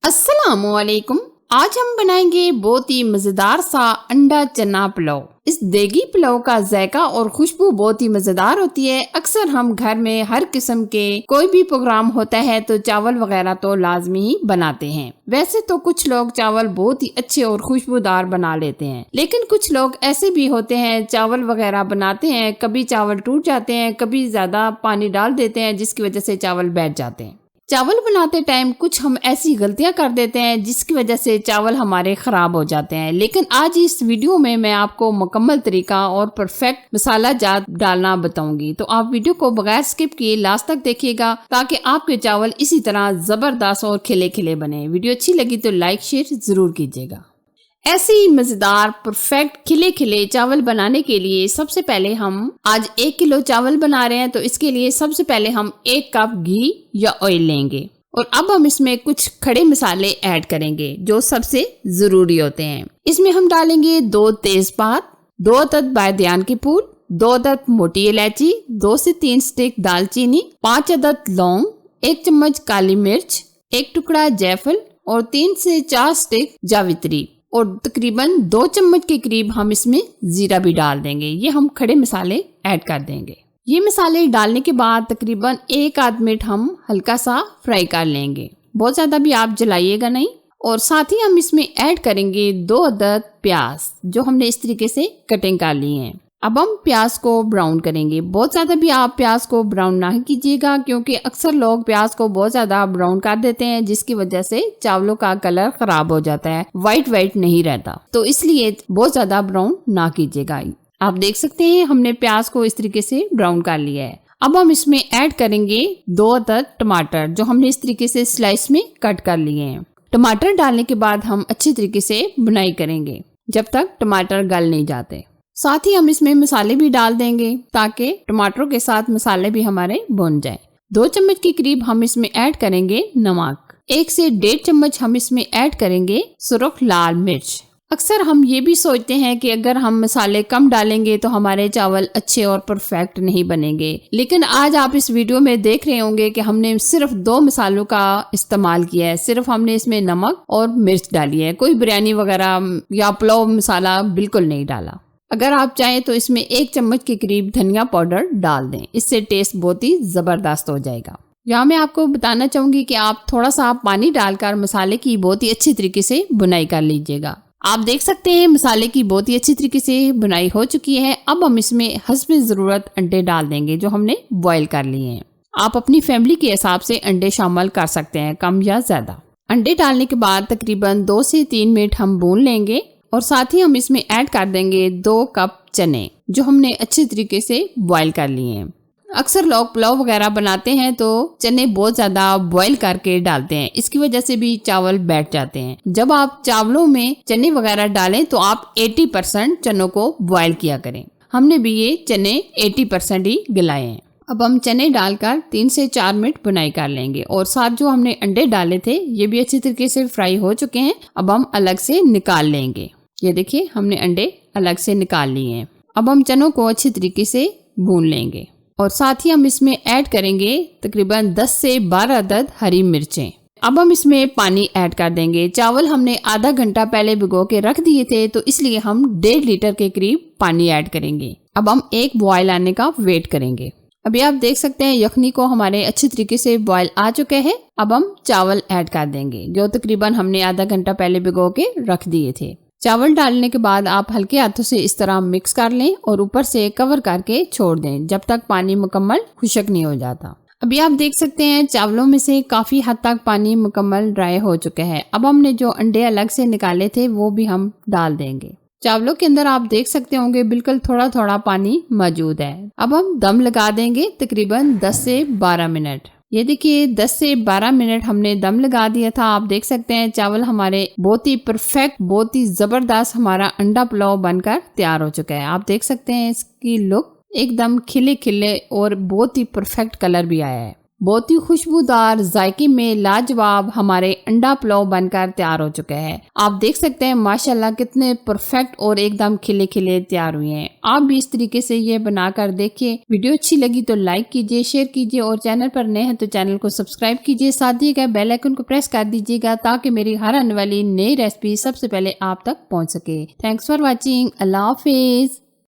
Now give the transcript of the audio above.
अस्सलामुअलैकुम। आज हम बनाएंगे बहुत ही मजेदार सा अंडा चना पुलाव। इस देगी पुलाव का जायका और खुशबू बहुत ही मजेदार होती है। अक्सर हम घर में हर किस्म के कोई भी प्रोग्राम होता है तो चावल वगैरह तो लाजमी ही बनाते हैं। वैसे तो कुछ लोग चावल बहुत ही अच्छे और खुशबूदार बना लेते हैं, लेकिन कुछ लोग ऐसे भी होते हैं चावल वगैरह बनाते हैं, कभी चावल टूट जाते हैं, कभी ज्यादा पानी डाल देते हैं जिसकी वजह से चावल बैठ जाते हैं। चावल बनाते टाइम कुछ हम ऐसी गलतियां कर देते हैं जिसकी वजह से चावल हमारे खराब हो जाते हैं। लेकिन आज इस वीडियो में मैं आपको मुकम्मल तरीका और परफेक्ट मसाला जात डालना बताऊंगी, तो आप वीडियो को बगैर स्किप किए लास्ट तक देखिएगा ताकि आपके चावल इसी तरह जबरदस्त और खिले खिले बने। वीडियो अच्छी लगी तो लाइक शेयर जरूर कीजिएगा। ऐसे ही मजेदार परफेक्ट खिले खिले चावल बनाने के लिए सबसे पहले हम आज 1 किलो चावल बना रहे हैं, तो इसके लिए सबसे पहले हम 1 कप घी या ऑयल लेंगे और अब हम इसमें कुछ खड़े मसाले ऐड करेंगे जो सबसे जरूरी होते हैं। इसमें हम डालेंगे 2 तेजपात, 2 अदद बादियान के फूल, 2 अदद मोटी इलायची, 2 से 3 स्टिक दालचीनी, 5 अदद लौंग, 1 चम्मच काली मिर्च, 1 टुकड़ा जायफल और 3 से 4 स्टिक जावित्री और तकरीबन 2 चम्मच के करीब हम इसमें जीरा भी डाल देंगे। ये हम खड़े मसाले ऐड कर देंगे। ये मसाले डालने के बाद तकरीबन 1 आध मिनट हम हल्का सा फ्राई कर लेंगे, बहुत ज्यादा भी आप जलाइएगा नहीं। और साथ ही हम इसमें ऐड करेंगे 2 अदद प्याज जो हमने इस तरीके से कटिंग कर ली है। अब हम प्याज को ब्राउन करेंगे। बहुत ज्यादा भी आप प्याज को ब्राउन ना कीजिएगा क्योंकि अक्सर लोग प्याज को बहुत ज्यादा ब्राउन कर देते हैं जिसकी वजह से चावलों का कलर खराब हो जाता है, वाइट नहीं रहता, तो इसलिए बहुत ज्यादा ब्राउन ना कीजिएगा। आप देख सकते हैं हमने प्याज को इस तरीके से ब्राउन कर लिया है। अब हम इसमें ऐड करेंगे 2 अदद टमाटर जो हमने इस तरीके से स्लाइस में कट कर लिए हैं। टमाटर डालने के बाद हम अच्छी तरीके से बुनाई करेंगे जब तक टमाटर गल नहीं जाते। साथ ही हम इसमें मसाले भी डाल देंगे ताकि टमाटरों के साथ मसाले भी हमारे भुन जाए। 2 चम्मच के करीब हम इसमें ऐड करेंगे नमक, 1 से 1.5 चम्मच हम इसमें ऐड करेंगे सुर्ख लाल मिर्च। अक्सर हम ये भी सोचते हैं कि अगर हम मसाले कम डालेंगे तो हमारे चावल अच्छे और परफेक्ट नहीं बनेंगे, लेकिन आज आप इस वीडियो में देख रहे होंगे कि हमने सिर्फ 2 मसालों का इस्तेमाल किया है। सिर्फ हमने इसमें नमक और मिर्च डाली है, कोई बिरयानी वगैरह या पुलाव मसाला बिल्कुल नहीं डाला। अगर आप चाहें तो इसमें 1 चम्मच के करीब धनिया पाउडर डाल दें, इससे टेस्ट बहुत ही जबरदस्त हो जाएगा। यहाँ मैं आपको बताना चाहूंगी कि आप थोड़ा सा पानी डालकर मसाले की बहुत ही अच्छी तरीके से बुनाई कर लीजिएगा। आप देख सकते हैं मसाले की बहुत ही अच्छी तरीके से बुनाई हो चुकी है। अब हम इसमें हस्बे जरूरत अंडे डाल देंगे जो हमने बॉईल कर लिए हैं। आप अपनी फैमिली के हिसाब से अंडे शामिल कर सकते हैं, कम या ज्यादा। अंडे डालने के बाद तकरीबन 2 से 3 मिनट हम भून लेंगे और साथ ही हम इसमें ऐड कर देंगे 2 कप चने जो हमने अच्छी तरीके से बॉईल कर लिए हैं। अक्सर लोग पुलाव वगैरह बनाते हैं तो चने बहुत ज्यादा बॉईल करके डालते हैं, इसकी वजह से भी चावल बैठ जाते हैं। जब आप चावलों में चने वगैरह डालें तो आप 80% चनों को बॉईल किया करें। हमने भी ये चने 80% ही गलाए हैं। अब हम चने डालकर 3 से 4 मिनट बुनाई कर लेंगे और साथ जो हमने अंडे डाले थे ये भी अच्छी तरीके से फ्राई हो चुके हैं। अब हम अलग से निकाल लेंगे। ये देखिए हमने अंडे अलग से निकाल लिए हैं। अब हम चनों को अच्छी तरीके से भून लेंगे और साथ ही हम इसमें ऐड करेंगे तकरीबन 10 से 12 अदद हरी मिर्चें। अब हम इसमें पानी ऐड कर देंगे। चावल हमने आधा घंटा पहले भिगो के रख दिए थे तो इसलिए हम 1.5 लीटर के करीब पानी ऐड करेंगे। अब हम 1 बॉयल आने का वेट करेंगे। अभी आप देख सकते हैं यखनी को हमारे अच्छी तरीके से बॉयल आ चुके हैं। अब हम चावल ऐड कर देंगे जो तकरीबन हमने आधा घंटा पहले भिगो के रख दिए थे। चावल डालने के बाद आप हल्के हाथों से इस तरह मिक्स कर लें और ऊपर से कवर करके छोड़ दें जब तक पानी मुकम्मल खुश्क नहीं हो जाता। अभी आप देख सकते हैं चावलों में से काफी हद तक पानी मुकम्मल ड्राई हो चुका है। अब हमने जो अंडे अलग से निकाले थे वो भी हम डाल देंगे। चावलों के अंदर आप देख सकते होंगे बिल्कुल थोड़ा थोड़ा पानी मौजूद है। अब हम दम लगा देंगे तकरीबन 10 से 12 मिनट। ये देखिए 10 से 12 मिनट हमने दम लगा दिया था। आप देख सकते हैं चावल हमारे बहुत ही परफेक्ट, बहुत ही जबरदस्त हमारा अंडा पुलाव बनकर तैयार हो चुका है। आप देख सकते हैं इसकी लुक एकदम खिले खिले और बहुत ही परफेक्ट कलर भी आया है। बहुत ही खुशबूदार जायके में लाजवाब हमारे अंडा पुलाव बनकर तैयार हो चुका है। आप देख सकते हैं माशाल्लाह कितने परफेक्ट और एकदम खिले खिले तैयार हुए हैं। आप भी इस तरीके से ये बनाकर देखिए। वीडियो अच्छी लगी तो लाइक कीजिए, शेयर कीजिए और चैनल पर नए हैं तो चैनल को सब्सक्राइब कीजिए। साथ ही बेल आइकन को प्रेस कर दीजिएगा ताकि मेरी हर आने वाली नई रेसिपी सबसे पहले आप तक पहुँच सके। Thanks for watching. Allah Hafiz.